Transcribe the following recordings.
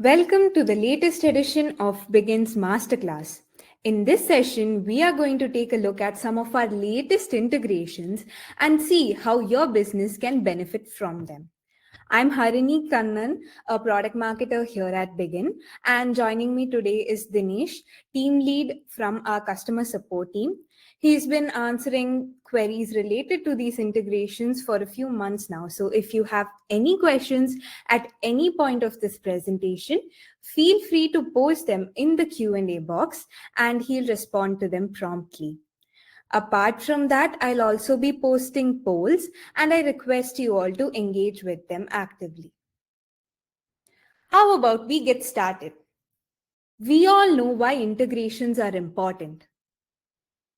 Welcome to the latest edition of Bigin's Masterclass. In this session, we are going to take a look at some of our latest integrations and see how your business can benefit from them. I'm Harini Kannan, a product marketer here at Bigin, and joining me today is Dinesh, team lead from our customer support team. He's been answering queries related to these integrations for a few months now. So if you have any questions at any point of this presentation, feel free to post them in the Q&A box and he'll respond to them promptly. Apart from that, I'll also be posting polls and I request you all to engage with them actively. How about we get started? We all know why integrations are important.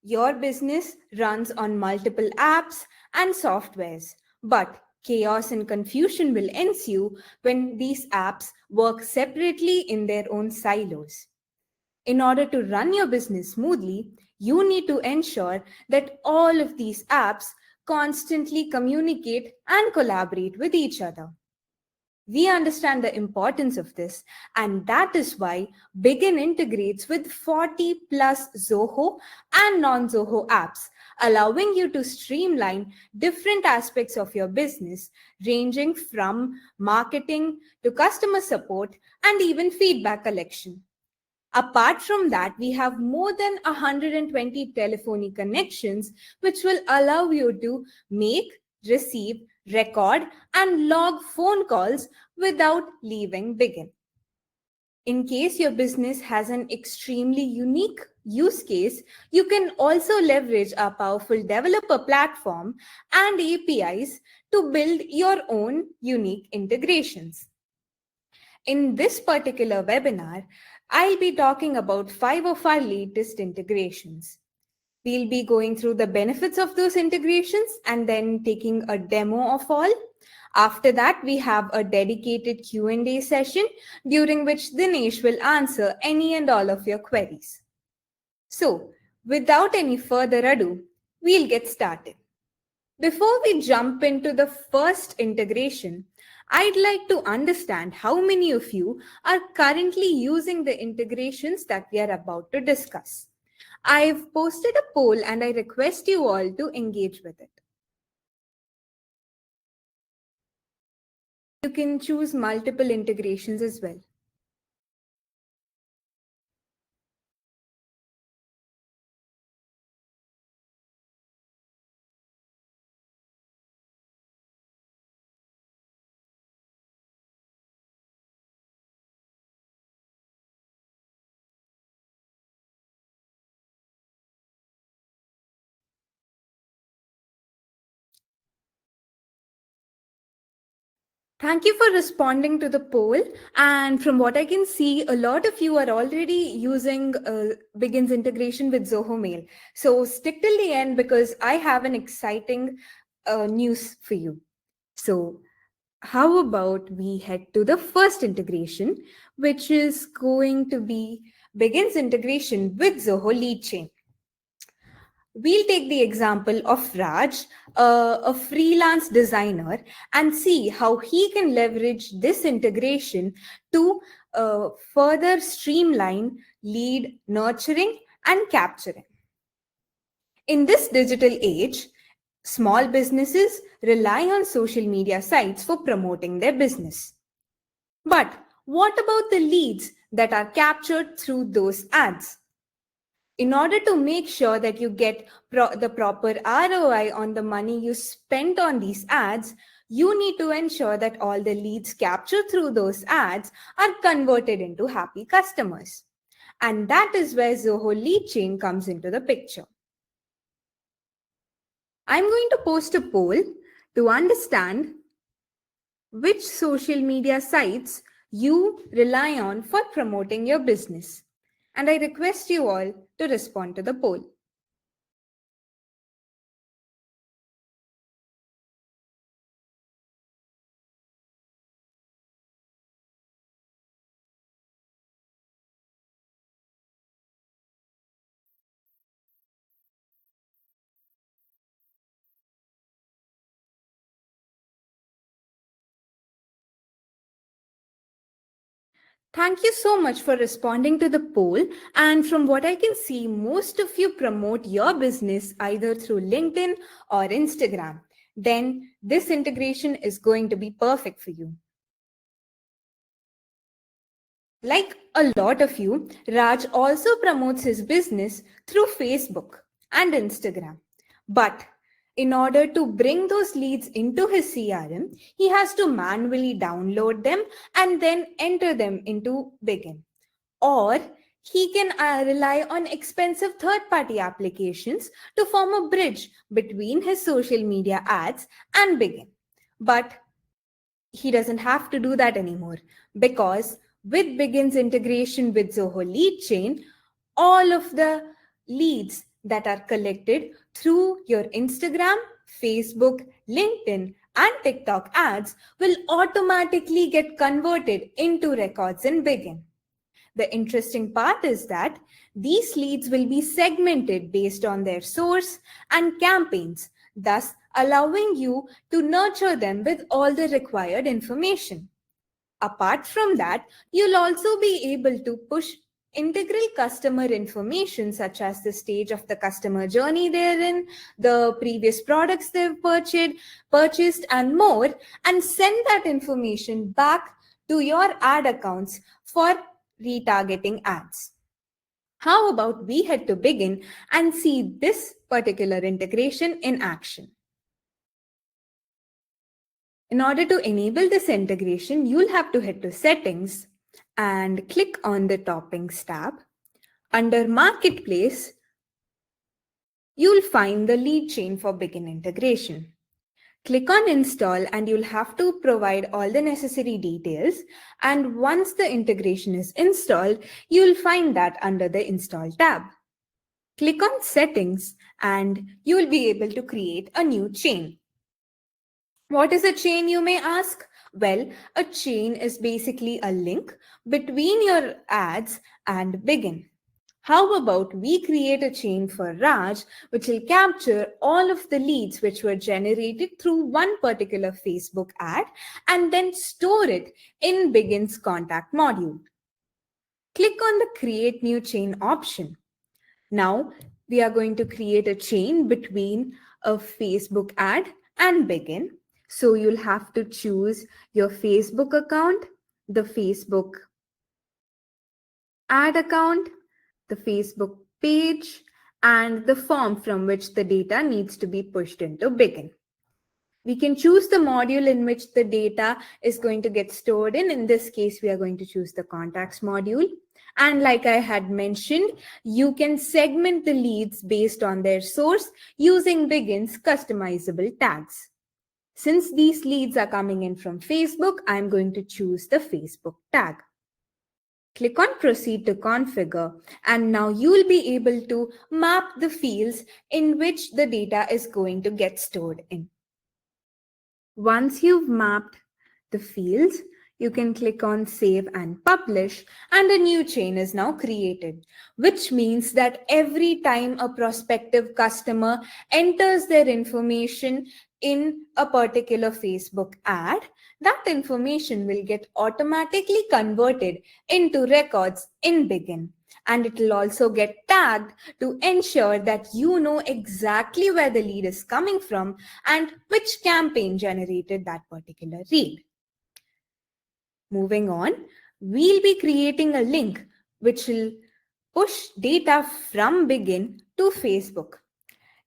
Your business runs on multiple apps and softwares, but chaos and confusion will ensue when these apps work separately in their own silos. In order to run your business smoothly, you need to ensure that all of these apps constantly communicate and collaborate with each other. We understand the importance of this, and that is why Bigin integrates with 40 plus Zoho and non-Zoho apps, allowing you to streamline different aspects of your business, ranging from marketing to customer support and even feedback collection. Apart from that, we have more than 120 telephony connections, which will allow you to make, receive, record, and log phone calls without leaving Bigin. In case your business has an extremely unique use case, you can also leverage our powerful developer platform and APIs to build your own unique integrations. In this particular webinar, I'll be talking about 5 of our latest integrations. We'll be going through the benefits of those integrations and then taking a demo of all. After that, we have a dedicated Q&A session during which Dinesh will answer any and all of your queries. So, without any further ado, we'll get started. Before we jump into the first integration, I'd like to understand how many of you are currently using the integrations that we are about to discuss. I've posted a poll and I request you all to engage with it. You can choose multiple integrations as well. Thank you for responding to the poll. And from what I can see, a lot of you are already using Bigin's integration with Zoho Mail. So stick till the end because I have an exciting news for you. So how about we head to the first integration, which is going to be Bigin's integration with Zoho LeadChain. We'll take the example of Raj, a freelance designer, and see how he can leverage this integration to further streamline lead nurturing and capturing. In this digital age, small businesses rely on social media sites for promoting their business. But what about the leads that are captured through those ads? In order to make sure that you get the proper ROI on the money you spent on these ads, you need to ensure that all the leads captured through those ads are converted into happy customers. And that is where Zoho LeadChain comes into the picture. I'm going to post a poll to understand which social media sites you rely on for promoting your business. And I request you all to respond to the poll. Thank you so much for responding to the poll. And from what I can see, most of you promote your business either through LinkedIn or Instagram. Then this integration is going to be perfect for you. Like a lot of you, Raj also promotes his business through Facebook and Instagram. But in order to bring those leads into his CRM, he has to manually download them and then enter them into Bigin. Or he can rely on expensive third-party applications to form a bridge between his social media ads and Bigin. But he doesn't have to do that anymore because with Bigin's integration with Zoho LeadChain, all of the leads that are collected through your Instagram, Facebook, LinkedIn, and TikTok ads will automatically get converted into records in Bigin. The interesting part is that these leads will be segmented based on their source and campaigns, thus allowing you to nurture them with all the required information. Apart from that, you'll also be able to push integral customer information such as the stage of the customer journey they're in, the previous products they've purchased and more, and send that information back to your ad accounts for retargeting ads. How about we head to Bigin and see this particular integration in action? In order to enable this integration, you'll have to head to Settings and click on the Toppings tab. Under Marketplace, you'll find the LeadChain for Bigin integration. Click on Install and you'll have to provide all the necessary details. And once the integration is installed, you'll find that under the Install tab. Click on Settings and you'll be able to create a new chain. What is a chain, you may ask? Well, a chain is basically a link between your ads and Bigin. How about we create a chain for Raj, which will capture all of the leads which were generated through one particular Facebook ad and then store it in Bigin's contact module. Click on the Create New Chain option. Now, we are going to create a chain between a Facebook ad and Bigin. So you'll have to choose your Facebook account, the Facebook ad account, the Facebook page, and the form from which the data needs to be pushed into Bigin. We can choose the module in which the data is going to get stored in. In this case, we are going to choose the contacts module. And like I had mentioned, you can segment the leads based on their source using Bigin's customizable tags. Since these leads are coming in from Facebook, I'm going to choose the Facebook tag. Click on Proceed to Configure, and now you'll be able to map the fields in which the data is going to get stored in. Once you've mapped the fields, you can click on Save and Publish, and a new chain is now created, which means that every time a prospective customer enters their information in a particular Facebook ad, that information will get automatically converted into records in Bigin. And it will also get tagged to ensure that you know exactly where the lead is coming from and which campaign generated that particular lead. Moving on, we'll be creating a link which will push data from Bigin to Facebook.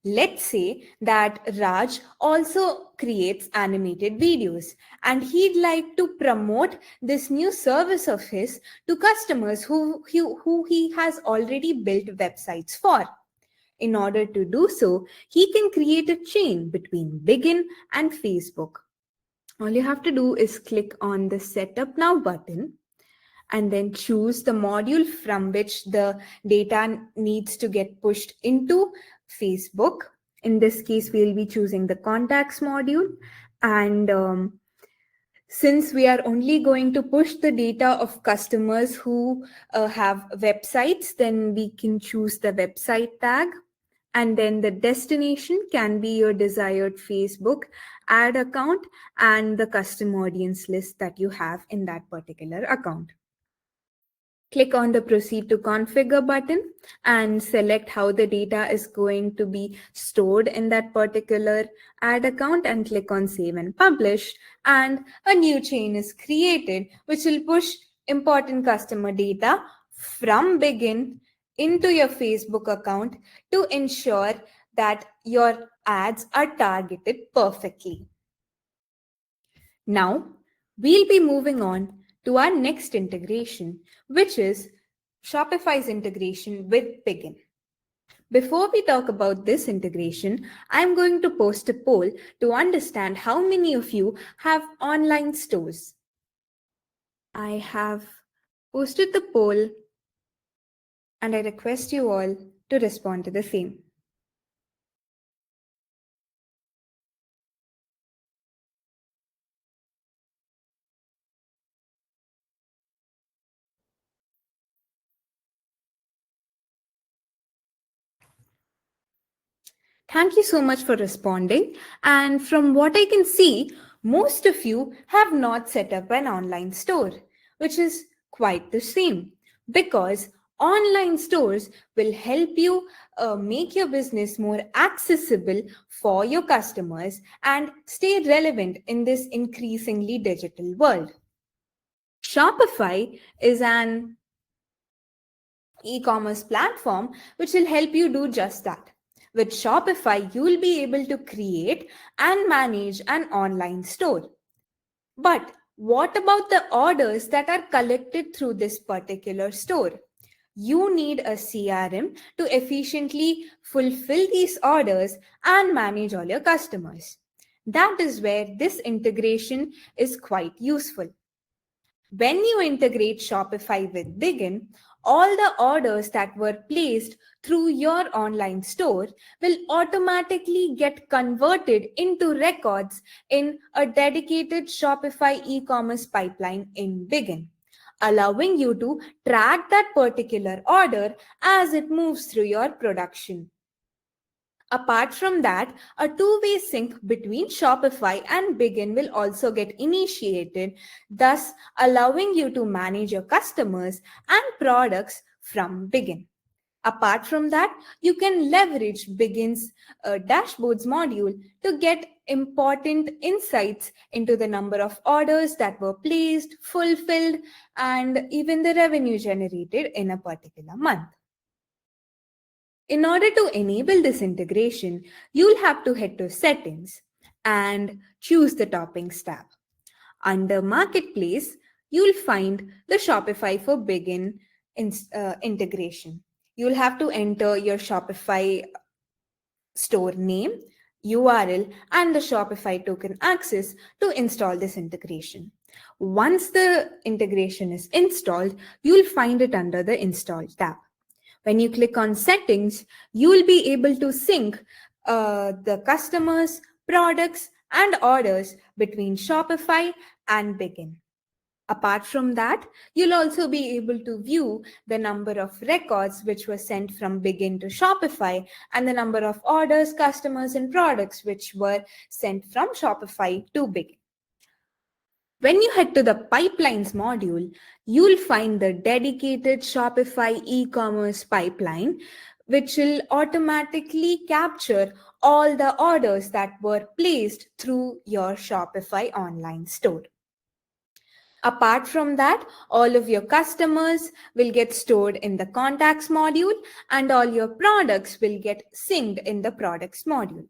Let's say that Raj also creates animated videos and he'd like to promote this new service of his to customers who he has already built websites for. In order to do so, he can create a chain between Bigin and Facebook. All you have to do is click on the Setup Now button and then choose the module from which the data needs to get pushed into Facebook. In this case, we'll be choosing the contacts module. And since we are only going to push the data of customers who have websites, then we can choose the website tag. And then the destination can be your desired Facebook ad account and the custom audience list that you have in that particular account. Click on the Proceed to Configure button and select how the data is going to be stored in that particular ad account and click on Save and Publish. And a new chain is created which will push important customer data from Bigin into your Facebook account to ensure that your ads are targeted perfectly. Now, we'll be moving on to our next integration, which is Shopify's integration with Bigin. Before we talk about this integration, I'm going to post a poll to understand how many of you have online stores. I have posted the poll and I request you all to respond to the same. Thank you so much for responding. And from what I can see, most of you have not set up an online store, which is quite the same because online stores will help you make your business more accessible for your customers and stay relevant in this increasingly digital world. Shopify is an e-commerce platform which will help you do just that. With Shopify, you will be able to create and manage an online store. But what about the orders that are collected through this particular store? You need a CRM to efficiently fulfill these orders and manage all your customers. That is where this integration is quite useful. When you integrate Shopify with Bigin, all the orders that were placed through your online store will automatically get converted into records in a dedicated Shopify e-commerce pipeline in Bigin, allowing you to track that particular order as it moves through your production. Apart from that, a two-way sync between Shopify and Bigin will also get initiated, thus allowing you to manage your customers and products from Bigin. Apart from that, you can leverage Bigin's dashboards module to get important insights into the number of orders that were placed, fulfilled, and even the revenue generated in a particular month. In order to enable this integration, you'll have to head to Settings and choose the Toppings tab. Under Marketplace, you'll find the Shopify for Bigin integration. You'll have to enter your Shopify store name, URL, and the Shopify token access to install this integration. Once the integration is installed, you'll find it under the Install tab. When you click on Settings, you will be able to sync the customers, products, and orders between Shopify and Bigin. Apart from that, you'll also be able to view the number of records which were sent from Bigin to Shopify and the number of orders, customers, and products which were sent from Shopify to Bigin. When you head to the Pipelines module, you'll find the dedicated Shopify e-commerce pipeline, which will automatically capture all the orders that were placed through your Shopify online store. Apart from that, all of your customers will get stored in the Contacts module and all your products will get synced in the Products module.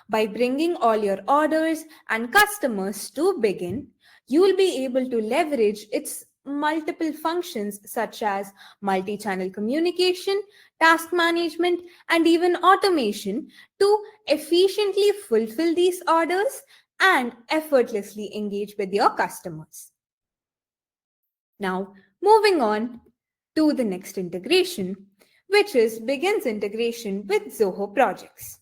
By bringing all your orders and customers to Bigin, you will be able to leverage its multiple functions such as multi-channel communication, task management, and even automation to efficiently fulfill these orders and effortlessly engage with your customers. Now, moving on to the next integration, which is Bigin's integration with Zoho Projects.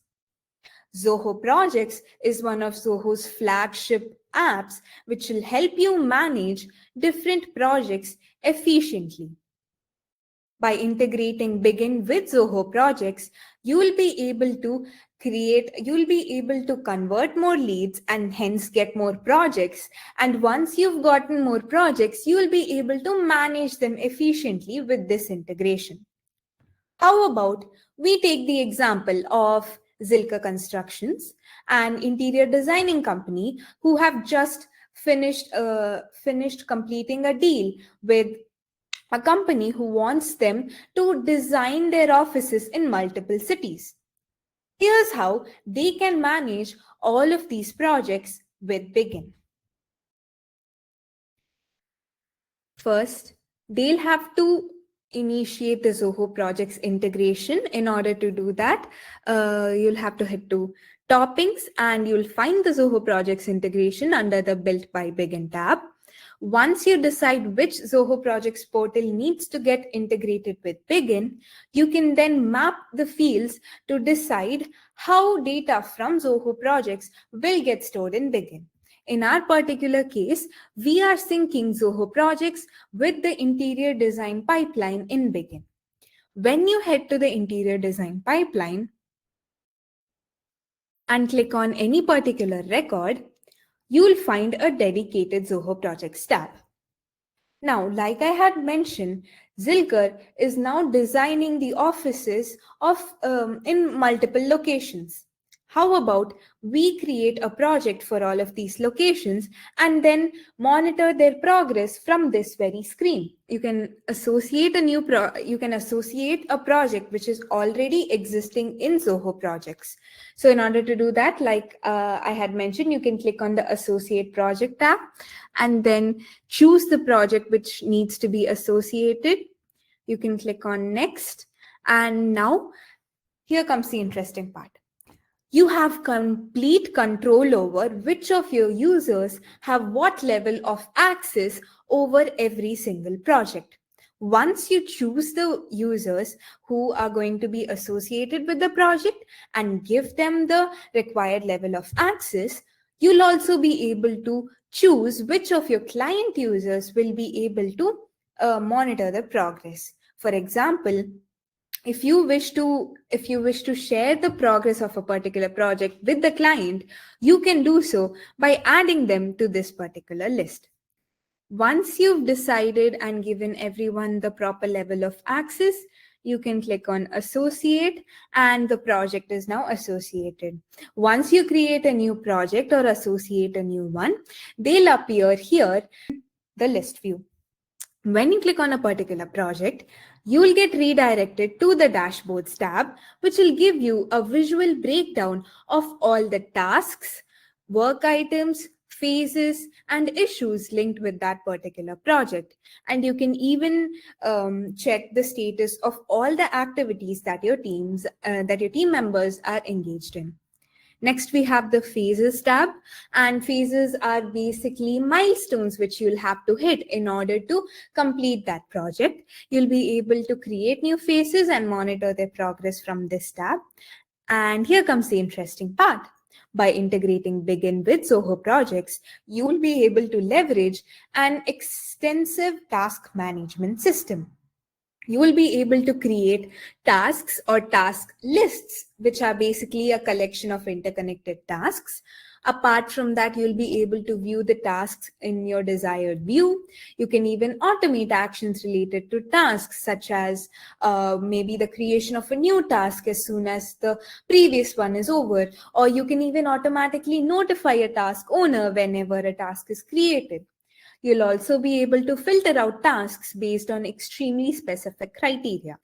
Zoho Projects is one of Zoho's flagship apps which will help you manage different projects efficiently. By integrating Bigin with Zoho Projects, you will be able to convert more leads and hence get more projects. And once you've gotten more projects, you will be able to manage them efficiently with this integration. How about we take the example of Zilka Constructions, an interior designing company who have just finished completing a deal with a company who wants them to design their offices in multiple cities. Here's how they can manage all of these projects with Bigin. First, they'll have to initiate the Zoho Projects integration. In order to do that, you'll have to head to Toppings and you'll find the Zoho Projects integration under the Built by Bigin tab. Once you decide which Zoho Projects portal needs to get integrated with Bigin, you can then map the fields to decide how data from Zoho Projects will get stored in Bigin. In our particular case, we are syncing Zoho Projects with the interior design pipeline in Bigin. When you head to the interior design pipeline and click on any particular record, you will find a dedicated Zoho Projects tab. Now, like I had mentioned, Zilker is now designing the offices in multiple locations. How about we create a project for all of these locations and then monitor their progress from this very screen? You can associate a project which is already existing in Zoho Projects. So in order to do that, like I had mentioned, you can click on the Associate Project tab and then choose the project which needs to be associated. You can click on Next. And now here comes the interesting part. You have complete control over which of your users have what level of access over every single project. Once you choose the users who are going to be associated with the project and give them the required level of access, you'll also be able to choose which of your client users will be able to monitor the progress. For example, if you wish to share the progress of a particular project with the client, you can do so by adding them to this particular list. Once you've decided and given everyone the proper level of access, you can click on Associate and the project is now associated. Once you create a new project or associate a new one, they'll appear here in the list view. When you click on a particular project, you will get redirected to the Dashboards tab, which will give you a visual breakdown of all the tasks, work items, phases, and issues linked with that particular project. And you can even check the status of all the activities that your team members are engaged in. Next, we have the Phases tab, and phases are basically milestones which you'll have to hit in order to complete that project. You'll be able to create new phases and monitor their progress from this tab. And here comes the interesting part. By integrating Bigin with Zoho Projects, you will be able to leverage an extensive task management system. You will be able to create tasks or task lists, which are basically a collection of interconnected tasks. Apart from that, you'll be able to view the tasks in your desired view. You can even automate actions related to tasks, such as maybe the creation of a new task as soon as the previous one is over, or you can even automatically notify a task owner whenever a task is created. You'll also be able to filter out tasks based on extremely specific criteria.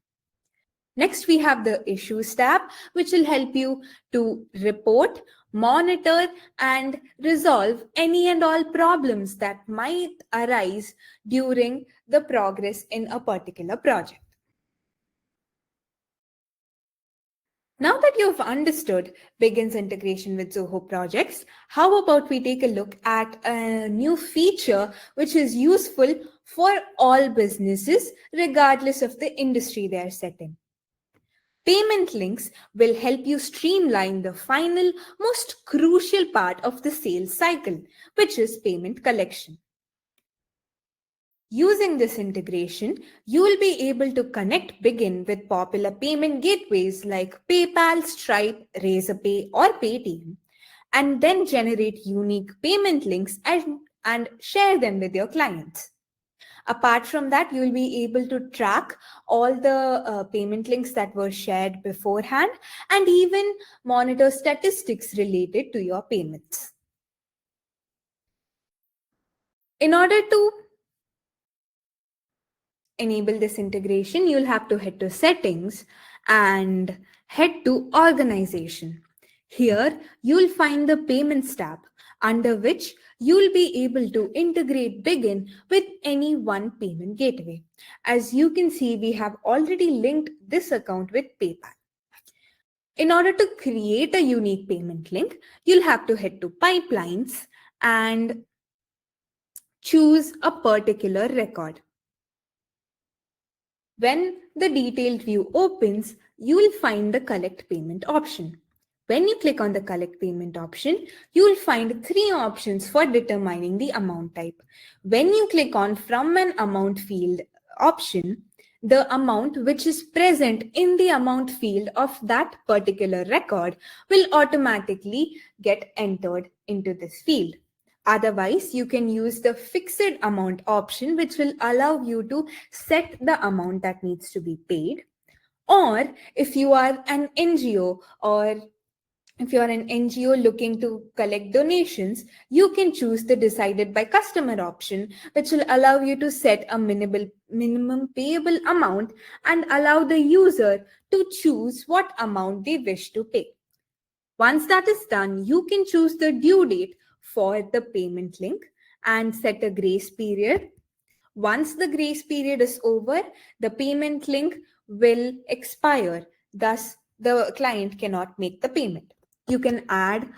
Next, we have the Issues tab, which will help you to report, monitor, and resolve any and all problems that might arise during the progress in a particular project. Now that you've understood Bigin's integration with Zoho Projects, how about we take a look at a new feature which is useful for all businesses regardless of the industry they are set in. Payment links will help you streamline the final, most crucial part of the sales cycle, which is payment collection. Using this integration, you will be able to connect Bigin with popular payment gateways like PayPal, Stripe, Razorpay, or Paytm, and then generate unique payment links and share them with your clients. Apart from that, you will be able to track all the payment links that were shared beforehand and even monitor statistics related to your payments. In order to enable this integration, you'll have to head to settings and head to organization. Here, you'll find the payments tab, under which you'll be able to integrate Bigin with any one payment gateway. As you can see, we have already linked this account with PayPal. In order to create a unique payment link, you'll have to head to pipelines and choose a particular record. When the detailed view opens, you will find the collect payment option. When you click on the collect payment option, you will find three options for determining the amount type. When you click on from an amount field option, the amount which is present in the amount field of that particular record will automatically get entered into this field. Otherwise, you can use the fixed amount option, which will allow you to set the amount that needs to be paid. Or if you are an NGO or if you are an NGO looking to collect donations, you can choose the decided by customer option, which will allow you to set a minimum payable amount and allow the user to choose what amount they wish to pay. Once that is done, you can choose the due date for the payment link and set a grace period. Once the grace period is over, the payment link will expire. Thus, the client cannot make the payment. You can add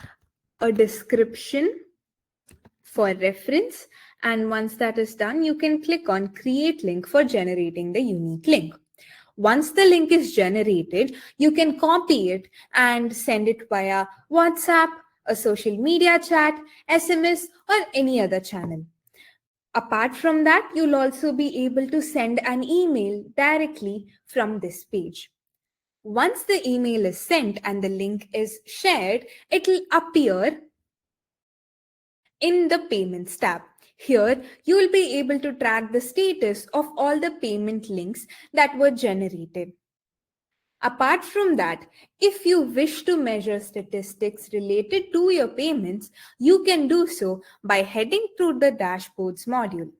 a description for reference, and once that is done, you can click on create link for generating the unique link. Once the link is generated, you can copy it and send it via WhatsApp, a social media chat, SMS, or any other channel. Apart from that, you'll also be able to send an email directly from this page. Once the email is sent and the link is shared, it will appear in the Payments tab. Here, you will be able to track the status of all the payment links that were generated. Apart from that, if you wish to measure statistics related to your payments, you can do so by heading to the Dashboards module.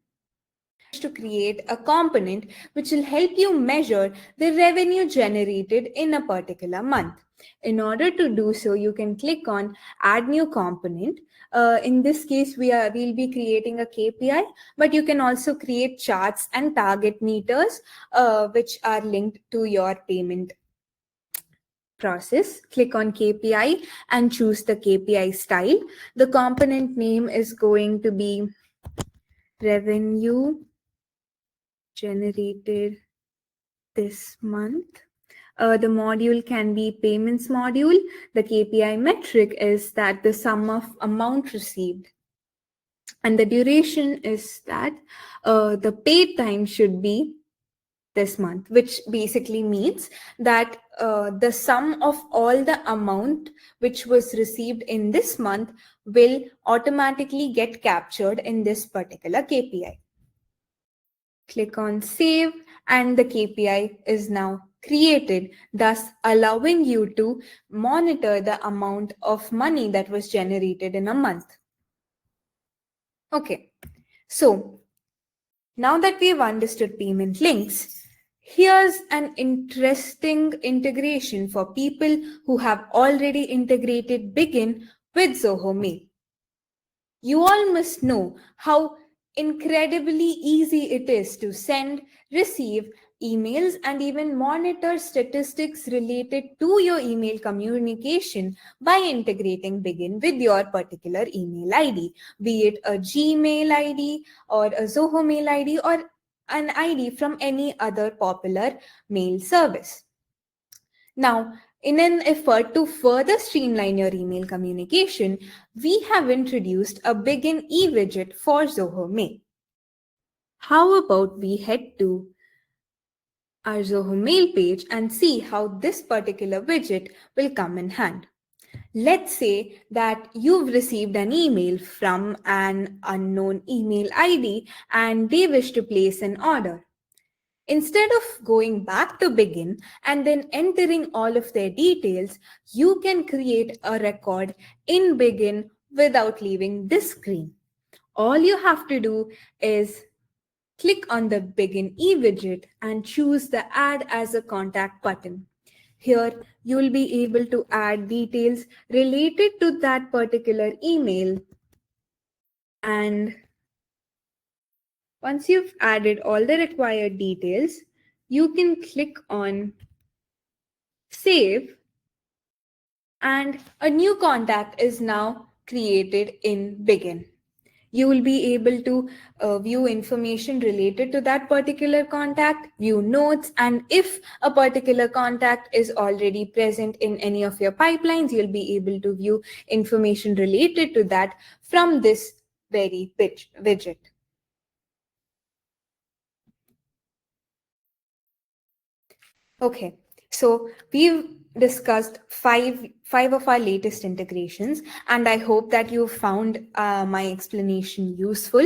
To create a component which will help you measure the revenue generated in a particular month. In order to do so, you can click on Add New Component. In this case, we'll be creating a KPI, but you can also create charts and target meters which are linked to your payment process. Click on KPI and choose the KPI style. The component name is going to be revenue generated this month. The module can be payments module. The KPI metric is that the sum of amount received. And the duration is that the paid time should be this month, which basically means that the sum of all the amount which was received in this month will automatically get captured in this particular KPI. Click on Save and the KPI is now created, thus allowing you to monitor the amount of money that was generated in a month. Okay, so now that we've understood payment links, here's an interesting integration for people who have already integrated Bigin with Zoho Mail. You all must know how incredibly easy it is to send, receive emails, and even monitor statistics related to your email communication by integrating Bigin with your particular email ID, be it a Gmail ID or a Zoho Mail ID or an ID from any other popular mail service. Now, in an effort to further streamline your email communication, we have introduced a Bigin e-widget for Zoho Mail. How about we head to our Zoho mail page and see how this particular widget will come in hand. Let's say that you've received an email from an unknown email ID and they wish to place an order. Instead of going back to Begin and then entering all of their details, you can create a record in Begin without leaving this screen. All you have to do is click on the Begin e-widget and choose the Add as a Contact button. Here, you will be able to add details related to that particular email. And once you've added all the required details, you can click on Save, and a new contact is now created in Begin. You will be able to view information related to that particular contact, view notes, and if a particular contact is already present in any of your pipelines, you'll be able to view information related to that from this very widget. Okay, so we've discussed five of our latest integrations, and I hope that you found my explanation useful.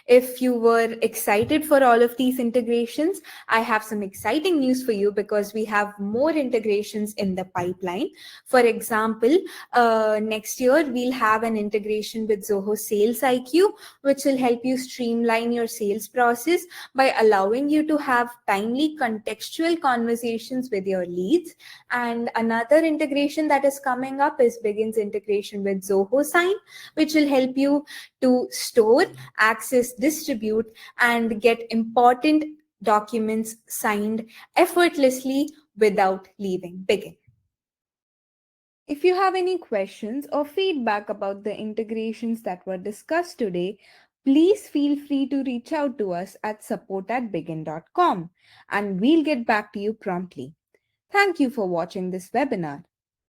If you were excited for all of these integrations, I have some exciting news for you because we have more integrations in the pipeline. For example, next year we'll have an integration with Zoho Sales IQ, which will help you streamline your sales process by allowing you to have timely contextual conversations with your leads. And another integration that is coming up is Begin's integration with Zoho Sign, which will help you to store, access, distribute, and get important documents signed effortlessly without leaving Begin. If you have any questions or feedback about the integrations that were discussed today, please feel free to reach out to us at support@begin.com and we'll get back to you promptly. Thank you for watching this webinar.